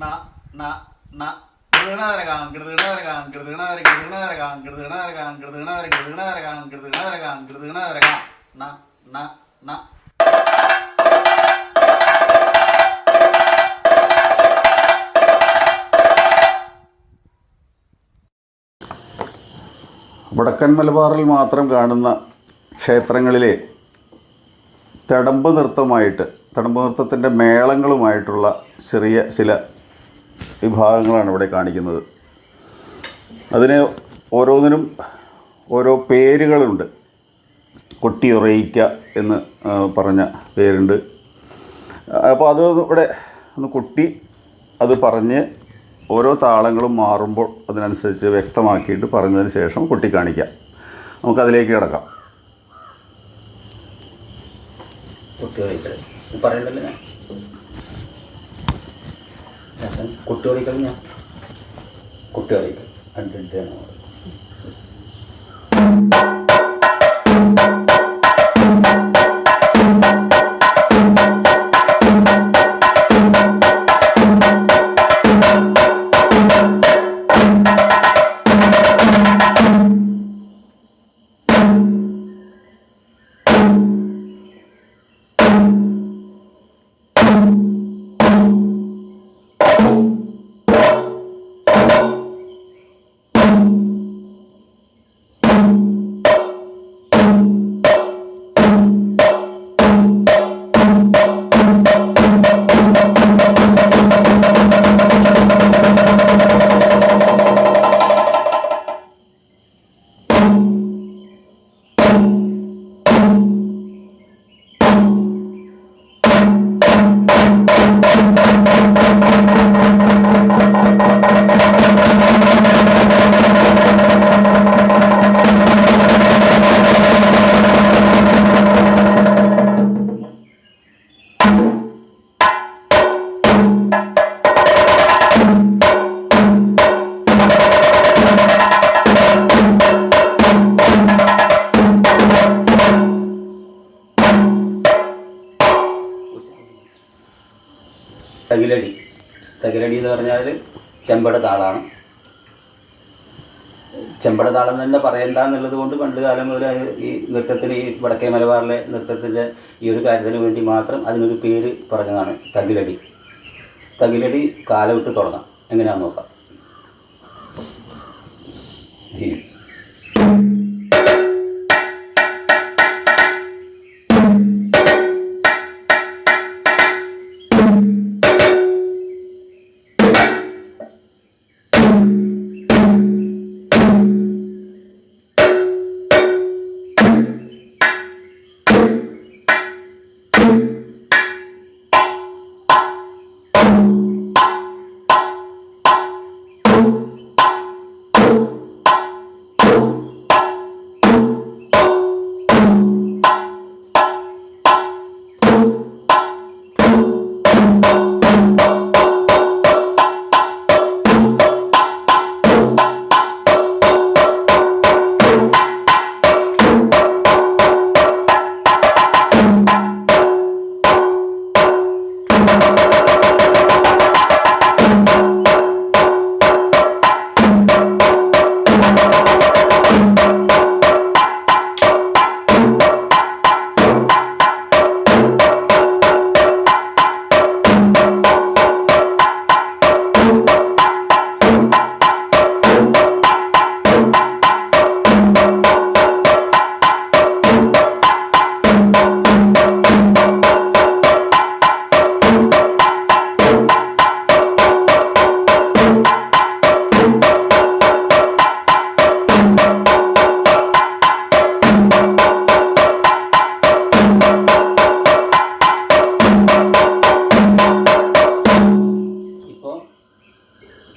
ന ന ന കൃതണരകാം കൃതണരകാം കൃതണരകാം കൃതണരകാം കൃതണരകാം കൃതണരകാം കൃതണരകാം കൃതണരകാം ന ന ന. വടക്കൻ മലബാറിൽ മാത്രം കാണുന്ന ക്ഷേത്രങ്ങളിലെ തടമ്പ് നൃത്തത്തിൻ്റെ മേളങ്ങളുമായിട്ടുള്ള ചെറിയ ചില വിഭാഗങ്ങളാണ് ഇവിടെ കാണിക്കുന്നത്. അതിന് ഓരോന്നിനും ഓരോ പേരുകളുണ്ട്. കൊട്ടിയുറയിക്ക എന്ന് പറഞ്ഞ പേരുണ്ട്. അപ്പോൾ അത് ഇവിടെ ഒന്ന് കൊട്ടി അത് പറഞ്ഞ് ഓരോ താളങ്ങളും മാറുമ്പോൾ അതിനനുസരിച്ച് വ്യക്തമാക്കിയിട്ട് പറഞ്ഞതിന് ശേഷം കൊട്ടി കാണിക്കാം. നമുക്കതിലേക്ക് കിടക്കാം. തകിലടി എന്ന് പറഞ്ഞാൽ ചെമ്പട താളാണ്. ചെമ്പട താളം തന്നെ പറയണ്ട എന്നുള്ളത് കൊണ്ട് പണ്ട് കാലം മുതൽ ഈ നൃത്തത്തിന്, ഈ വടക്കേ മലബാറിലെ നൃത്തത്തിൻ്റെ ഈ ഒരു കാര്യത്തിന് വേണ്ടി മാത്രം അതിനൊരു പേര് പറഞ്ഞതാണ് തകിലടി. തകിലടി കാലവിട്ട് തുടങ്ങാം. എങ്ങനെയാണെന്ന് നോക്കാം.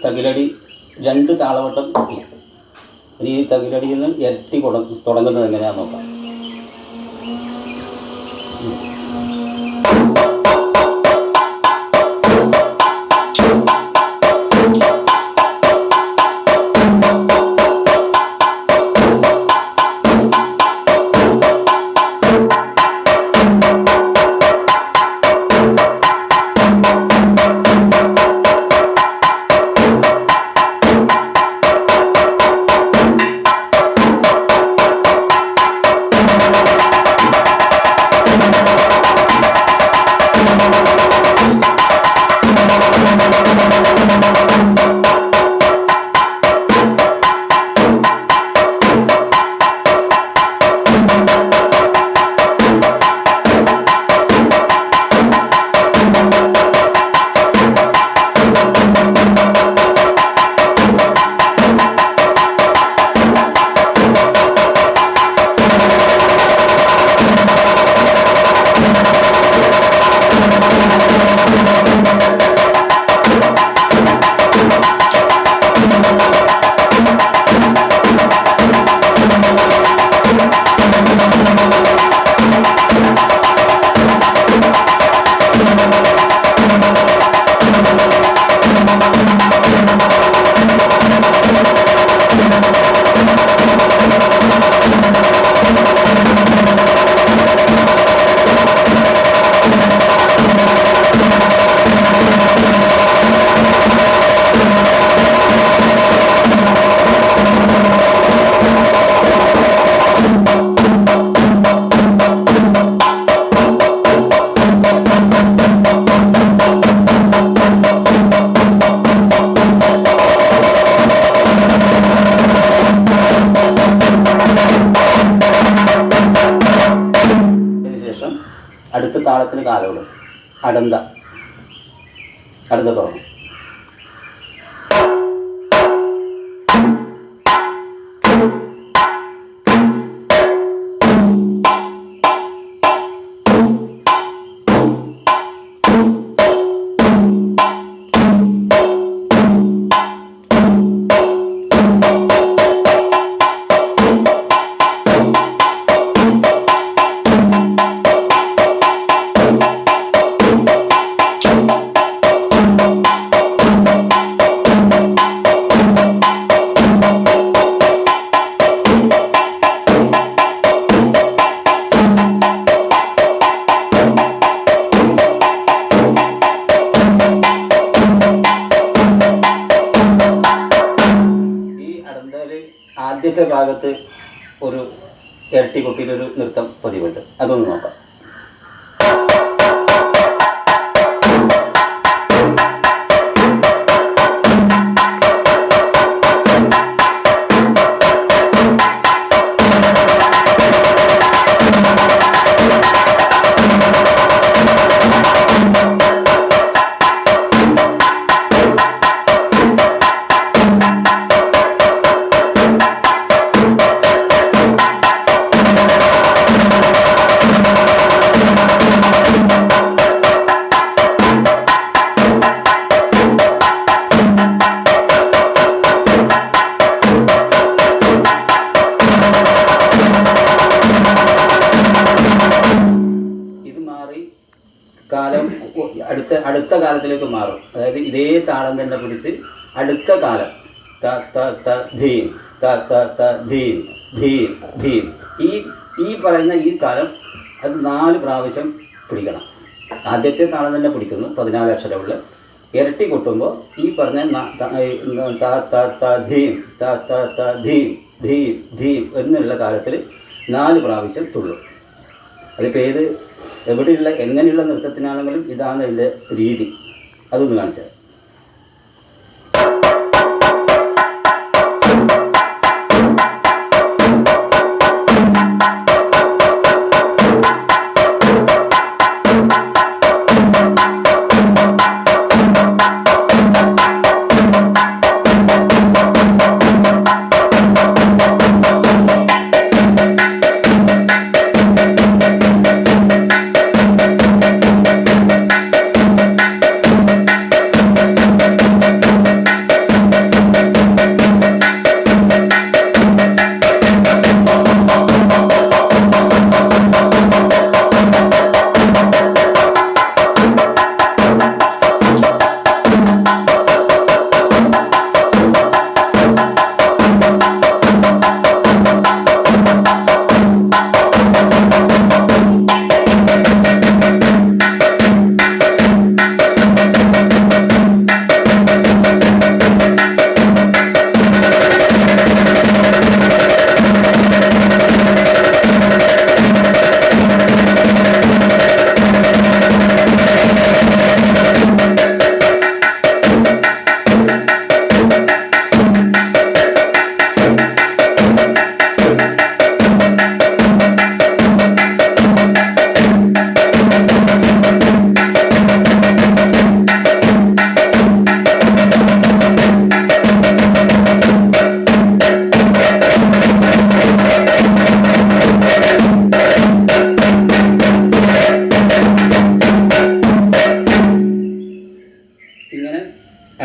തകിലടി 2 താളവട്ടം കിട്ടി. ഇനി ഈ തകിലടിയിൽ നിന്ന് ഇരട്ടി തുടങ്ങുന്നത് എങ്ങനെയാണെന്ന് നോക്കാം. കാലോടും. അടന്ത തുടങ്ങും. ആദ്യത്തെ ഭാഗത്ത് ഒരു ഇരട്ടിക്കൊട്ടിയിലൊരു നൃത്തം പതിവുണ്ട്, അതൊന്ന് നോക്കാം. കാലം അടുത്ത കാലത്തിലേക്ക് മാറും. അതായത് ഇതേ താളം തന്നെ പിടിച്ച് അടുത്ത കാലം ത ത ത ധീം ത ത ത ധീം ധീം ധീം ഈ പറയുന്ന ഈ കാലം അത് 4 പ്രാവശ്യം പിടിക്കണം. ആദ്യത്തെ താളം തന്നെ പിടിക്കുന്നു 14 അക്ഷരമുള്ള. ഇരട്ടി കൊട്ടുമ്പോൾ ഈ പറഞ്ഞ ത ത ത ധീം ത ത ത ധീം ധീം ധീം എന്നുള്ള കാലത്തിൽ 4 പ്രാവശ്യം തുള്ളും. അതിപ്പോൾ എവിടെയുള്ള എങ്ങനെയുള്ള നൃത്തത്തിനാണെങ്കിലും ഇതാണ് അതിൻ്റെ രീതി. അതൊന്ന് കാണിച്ചാൽ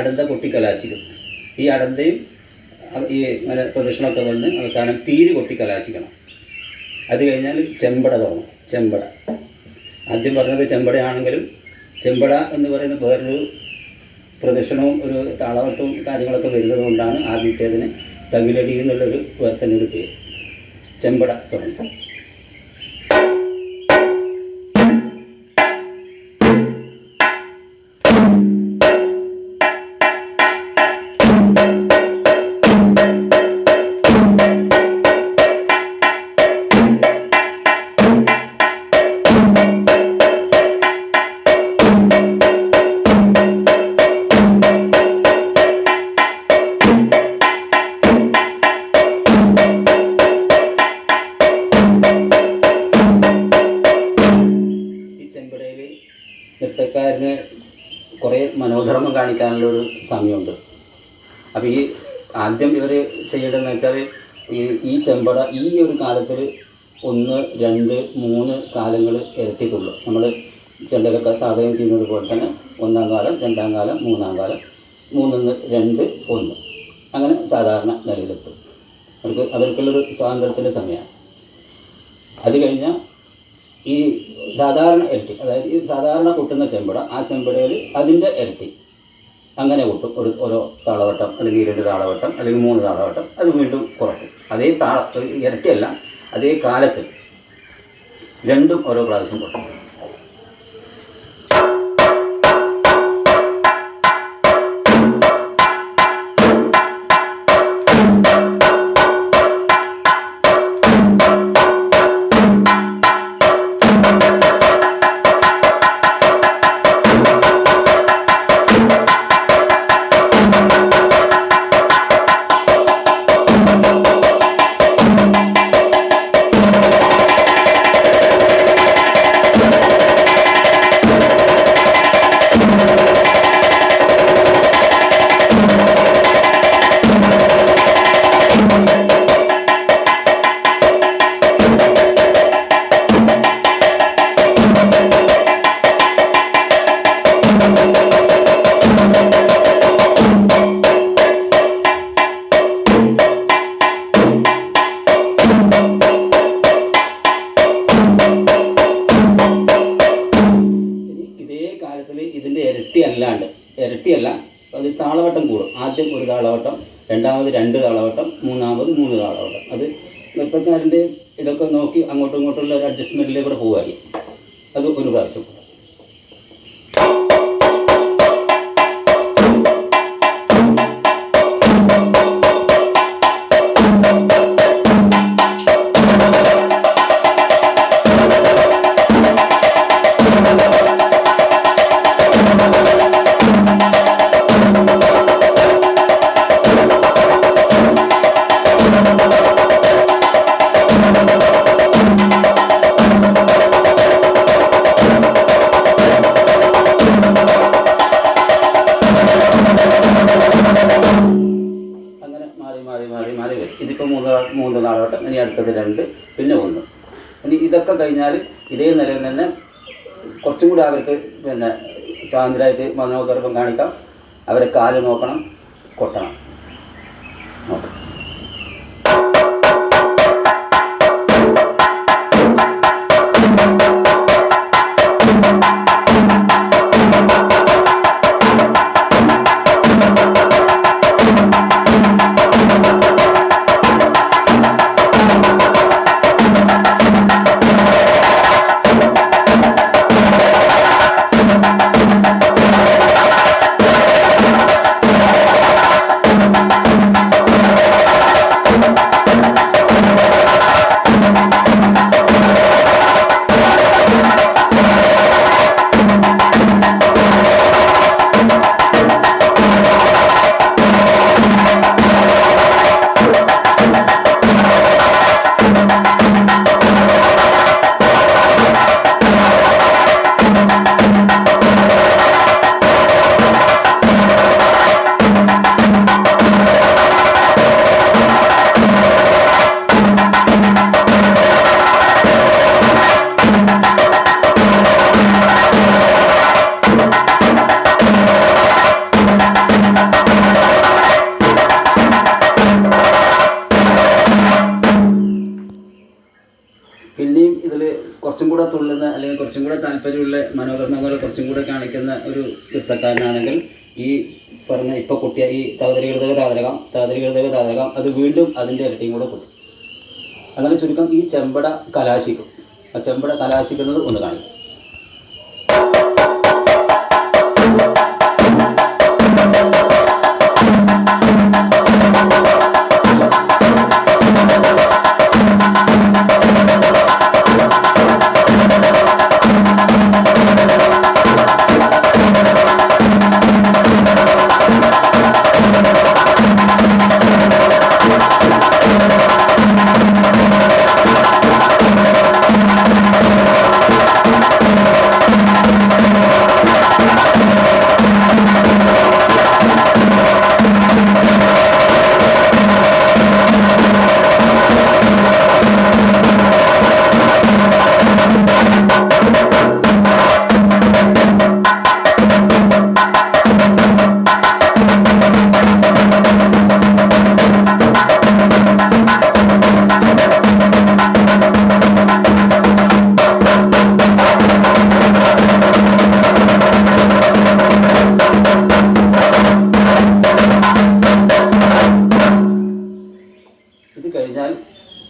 അടന്ത കൊട്ടിക്കലാശിക്കും. ഈ അടന്തയും ഈ ഇങ്ങനെ പ്രദക്ഷിണമൊക്കെ വന്ന് അവസാനം തീര് കൊട്ടിക്കലാശിക്കണം. അത് കഴിഞ്ഞാൽ ചെമ്പട തുടങ്ങും. ചെമ്പട ആദ്യം പറഞ്ഞത് ചെമ്പടയാണെങ്കിലും ചെമ്പട എന്ന് പറയുന്ന വേറൊരു പ്രദക്ഷിണവും ഒരു താളവട്ടവും കാര്യങ്ങളൊക്കെ വരുന്നത് കൊണ്ടാണ് ആദ്യത്തേതിന് തകിലടി എന്നുള്ളൊരു വേറെ തന്നെ ഒരു പേര്. ചെമ്പട തുടങ്ങും. ഒരു സമയമുണ്ട്. അപ്പോൾ ഈ ആദ്യം ഇവർ ചെയ്യേണ്ടതെന്ന് വെച്ചാൽ ഈ ചെമ്പട ഈ ഒരു കാലത്തിൽ 1, 2, 3 കാലങ്ങൾ ഇരട്ടിത്തുള്ളൂ. നമ്മൾ ചെണ്ടയൊക്കെ സാധകം ചെയ്യുന്നത് പോലെ തന്നെ 1-ാം കാലം, 2-ാം കാലം, 3-ാം കാലം, 3, 2, 1 അങ്ങനെ സാധാരണ നിലയിലെത്തും. അവർക്കുള്ളൊരു സ്വാതന്ത്ര്യത്തിൻ്റെ സമയമാണ്. അത് കഴിഞ്ഞാൽ ഈ സാധാരണ ഇരട്ടി, അതായത് ഈ സാധാരണ കൊട്ടുന്ന ചെമ്പട, ആ ചെമ്പടയിൽ അതിൻ്റെ ഇരട്ടി അങ്ങനെ കൊട്ടും. ഓരോ താളവട്ടം, അല്ലെങ്കിൽ 2 താളവട്ടം, അല്ലെങ്കിൽ 3 താളവട്ടം, അത് വീണ്ടും കുറയ്ക്കും. അതേ ഇരട്ടിയല്ല, അതേ കാലത്തിൽ രണ്ടും ഓരോ പ്രാവശ്യം കൊട്ടും. ഇരട്ടിയല്ല, അത് താളവട്ടം കൂടും. ആദ്യം 1 താളവട്ടം, രണ്ടാമത് 2 താളവട്ടം, മൂന്നാമത് 3 താളവട്ടം. അത് നൃത്തക്കാരൻ്റെ ഇതൊക്കെ നോക്കി അങ്ങോട്ടും ഇങ്ങോട്ടുള്ള ഒരു അഡ്ജസ്റ്റ്മെൻറ്റിലേക്ക് കൂടെ പോകുമായിരിക്കും. അത് ഒരു പ്രാവശ്യം. മാറി വരും. ഇതിപ്പോൾ 3 താളവട്ടം, ഇനി അടുത്തത് 2, പിന്നെ 1. ഇനി ഇതൊക്കെ കഴിഞ്ഞാൽ ഇതേ നിലയിൽ തന്നെ കുറച്ചും കൂടി അവർക്ക് പിന്നെ സ്വാതന്ത്ര്യമായിട്ട് മനോദർഭം കാണിക്കാം. അവരെ കാല് നോക്കണം, കൊട്ടണം. നോക്കാം. പിന്നെയും ഇതിൽ കുറച്ചും കൂടെ തുള്ളുന്ന, അല്ലെങ്കിൽ കുറച്ചും കൂടെ താല്പര്യമുള്ള മനോധർമ്മങ്ങൾ കുറച്ചും കൂടെ കാണിക്കുന്ന ഒരു നൃത്തക്കാരനാണെങ്കിൽ ഈ പറഞ്ഞ ഇപ്പോൾ കുട്ടിയ ഈ താതരികൃതക താതരകം അത് വീണ്ടും അതിൻ്റെ ഇരട്ടിയും കൂടെ കൊടുക്കും. അങ്ങനെ ചുരുക്കം ഈ ചെമ്പട കലാശിക്കും. ആ ചെമ്പട കലാശിക്കുന്നത് ഒന്ന് കാണിക്കും.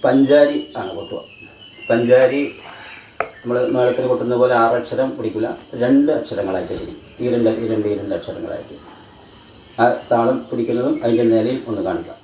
പഞ്ചാരി ആണ് കൊട്ടുക. പഞ്ചാരി നമ്മൾ മേളത്തിൽ കൊട്ടുന്ന പോലെ 6 അക്ഷരം പിടിക്കില്ല, 2 അക്ഷരങ്ങളായിട്ട് പിടിക്കും. ഈ രണ്ട് അക്ഷരങ്ങളായിട്ട് ആ താളം പിടിക്കുന്നതും അതിൻ്റെ നിലയിൽ ഒന്ന് കാണിക്കാം.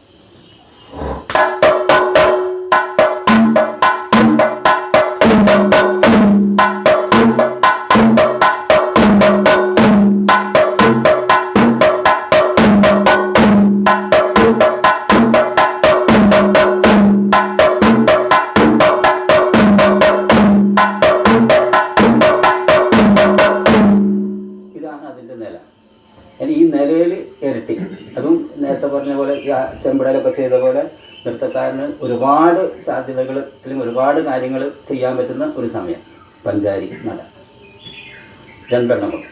ഇനി ഈ നിലയിൽ ഇരട്ടി, അതും നേരത്തെ പറഞ്ഞ പോലെ ഈ ചെമ്പടയിലൊക്കെ ചെയ്ത പോലെ നൃത്തക്കാരന് ഒരുപാട് സാധ്യതകളിലും ഒരുപാട് കാര്യങ്ങൾ ചെയ്യാൻ പറ്റുന്ന ഒരു സമയം പഞ്ചാരി നട. 2 എണ്ണം കൊണ്ട്.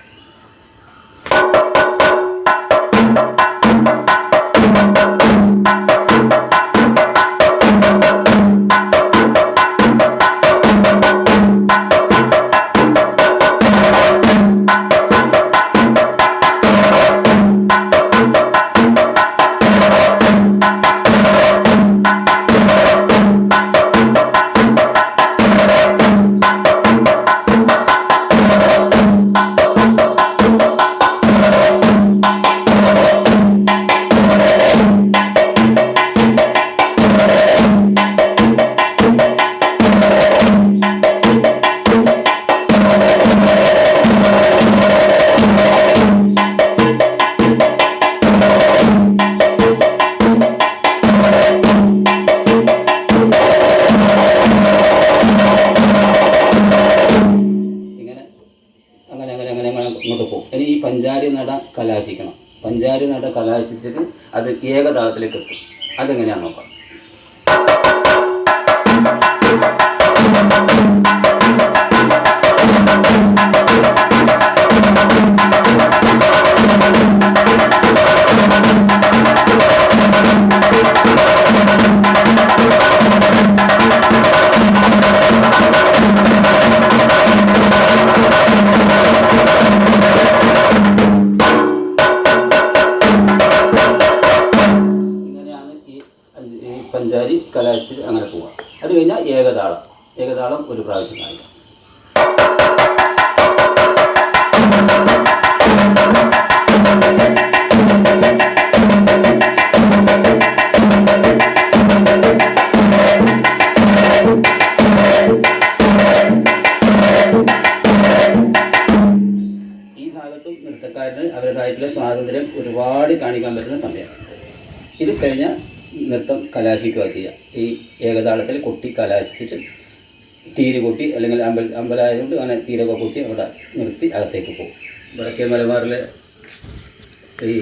ഇങ്ങോട്ട് പോകും. ഇനി ഈ പഞ്ചാരി നട കലാശിക്കണം. പഞ്ചാരി നട കലാശിച്ചിട്ട് അത് ഏകതാളത്തിലേക്ക് എത്തും. അതെങ്ങനെയാണെന്ന് നോക്കാം. പഞ്ചാരി കലാശിച്ച് അങ്ങനെ പോവാം. അത് കഴിഞ്ഞാൽ ഏകതാളം ഒരു പ്രാവശ്യം കാണിക്കാം. ഈ ഭാഗത്ത് നൃത്തക്കാരന് അവരുടേതായിട്ടുള്ള സ്വാതന്ത്ര്യം ഒരുപാട് കാണിക്കാൻ പറ്റുന്ന സമയമാണ്. ഇത് കഴിഞ്ഞാൽ നൃത്തം കലാശിക്കുക ചെയ്യുക. ഈ ഏകതാളത്തിൽ കൊട്ടി കലാശിച്ചിട്ട് തീര് കൊട്ടി, അല്ലെങ്കിൽ അമ്പലമായതുകൊണ്ട് അങ്ങനെ തീരൊക്കെ കൊട്ടി അവിടെ നിർത്തി അകത്തേക്ക് പോകും. വടക്കേ മലബാറിലെ ഈ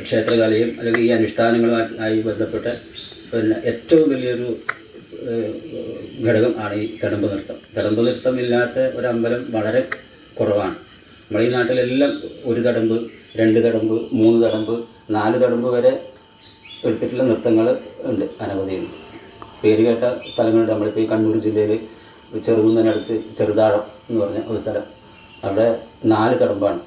ക്ഷേത്രകലയും അല്ലെങ്കിൽ ഈ അനുഷ്ഠാനങ്ങളുമായി ബന്ധപ്പെട്ട ഏറ്റവും വലിയൊരു ഘടകം ആണ് ഈ തടമ്പ് നൃത്തം. തടമ്പ് നൃത്തം ഇല്ലാത്ത ഒരമ്പലം വളരെ കുറവാണ്. നമ്മുടെ ഈ നാട്ടിലെല്ലാം 1 തടമ്പ്, 2 തടമ്പ്, 3 തടമ്പ്, 4 തടമ്പ് വരെ എടുത്തിട്ടുള്ള നൃത്തങ്ങൾ ഉണ്ട്, അനവധിയുണ്ട്. പേര് കേട്ട സ്ഥലങ്ങളുണ്ട്. നമ്മളിപ്പോൾ ഈ കണ്ണൂർ ജില്ലയിൽ ചെറുകുന്നതിനടുത്ത് ചെറുതാഴം എന്ന് പറഞ്ഞ ഒരു സ്ഥലം, അവിടെ 4 തടമ്പാണ്.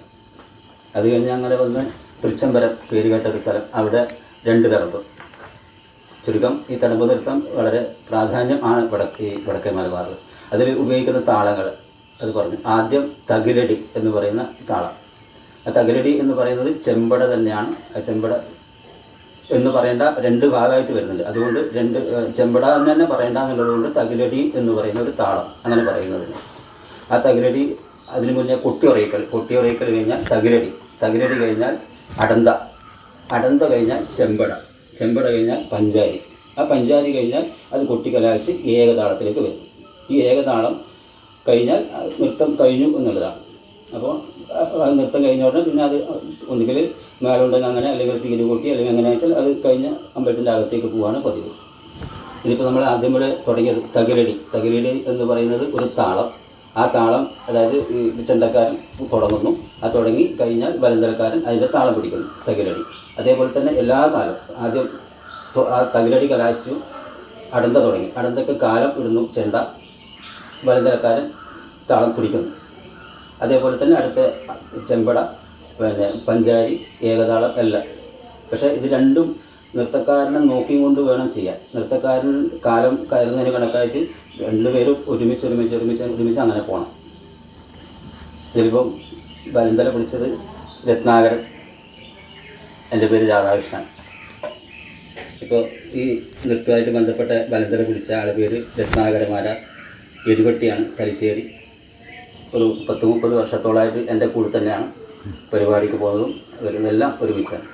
അത് കഴിഞ്ഞ് അങ്ങനെ വന്ന് തൃച്ചംബരം പേര് കേട്ട ഒരു സ്ഥലം, അവിടെ 2 തടമ്പ്. ചുരുക്കം ഈ തടമ്പ് നൃത്തം വളരെ പ്രാധാന്യം ആണ് വടക്കേ മലബാറിൽ. അതിൽ ഉപയോഗിക്കുന്ന താളങ്ങൾ അത് പറഞ്ഞു. ആദ്യം തകിലടി എന്ന് പറയുന്ന താളം. ആ തകിലടി എന്ന് പറയുന്നത് ചെമ്പട തന്നെയാണ്. ആ ചെമ്പട എന്ന് പറയേണ്ട 2 ഭാഗമായിട്ട് വരുന്നുണ്ട്. അതുകൊണ്ട് ചെമ്പട എന്ന് തന്നെ പറയേണ്ട എന്നുള്ളതുകൊണ്ട് തകിലടി എന്ന് പറയുന്ന ഒരു താളം അങ്ങനെ പറയുന്നതിന്. ആ തകിലടി അതിന് മുന്നേ കൊട്ടിയുറയിക്കൽ കഴിഞ്ഞാൽ തകിലടി കഴിഞ്ഞാൽ അടന്ത കഴിഞ്ഞാൽ ചെമ്പട കഴിഞ്ഞാൽ പഞ്ചാരി. ആ പഞ്ചാരി കഴിഞ്ഞാൽ അത് കൊട്ടിക്കലാശി ഏകതാളത്തിലേക്ക് വരും. ഈ ഏകതാളം കഴിഞ്ഞാൽ നൃത്തം കഴിഞ്ഞു എന്നുള്ളതാണ്. അപ്പോൾ നൃത്തം കഴിഞ്ഞ ഉടനെ പിന്നെ അത് ഒന്നുകിൽ മേളുണ്ടെങ്കിൽ അങ്ങനെ, അല്ലെങ്കിൽ തീര് കൊട്ടി, അല്ലെങ്കിൽ അങ്ങനെ വെച്ചാൽ അത് കഴിഞ്ഞ് അമ്പലത്തിൻ്റെ അകത്തേക്ക് പോവാണ് പതിവ്. ഇതിപ്പോൾ നമ്മൾ ആദ്യം മുതൽ തുടങ്ങിയത് തകിലടി എന്ന് പറയുന്നത് ഒരു താളം. ആ താളം അതായത് ചെണ്ടക്കാരൻ തുടങ്ങുന്നു, ആ തുടങ്ങി കഴിഞ്ഞാൽ ബലന്തരക്കാരൻ അതിൻ്റെ താളം പിടിക്കുന്നു, തകിലടി. അതേപോലെ തന്നെ എല്ലാ കാലം ആദ്യം ആ തകിലടി കലാശിച്ചു, അടന്ത തുടങ്ങി, അടന്തക്ക് കാലം ഇടുന്നു ചെണ്ട, ബലന്തരക്കാരൻ താളം പിടിക്കുന്നു. അതേപോലെ തന്നെ അടുത്ത ചെമ്പട, പഞ്ചാരി, ഏകതാളം എല്ലാം. പക്ഷേ ഇത് രണ്ടും നൃത്തക്കാരനെ നോക്കിക്കൊണ്ട് വേണം ചെയ്യാൻ. നൃത്തക്കാരൻ കാലം കയറുന്നതിന് കണക്കായിട്ട് രണ്ടുപേരും ഒരുമിച്ച് അങ്ങനെ പോകണം. ചിലപ്പം ബലന്തല പിടിച്ചത് രത്നാകരൻ, എൻ്റെ പേര് രാധാകൃഷ്ണൻ. ഇപ്പോൾ ഈ നൃത്തമായിട്ട് ബന്ധപ്പെട്ട ബലന്തല പിടിച്ച ആളുടെ പേര് രത്നാകരമാര, എരുവട്ടിയാണ്, തലശ്ശേരി. ഒരു 10-30 വർഷത്തോളമായിട്ട് എൻ്റെ കൂടെ തന്നെയാണ് പരിപാടിക്ക് പോകുന്നതും വരുന്നതെല്ലാം ഒരുമിച്ചാണ്.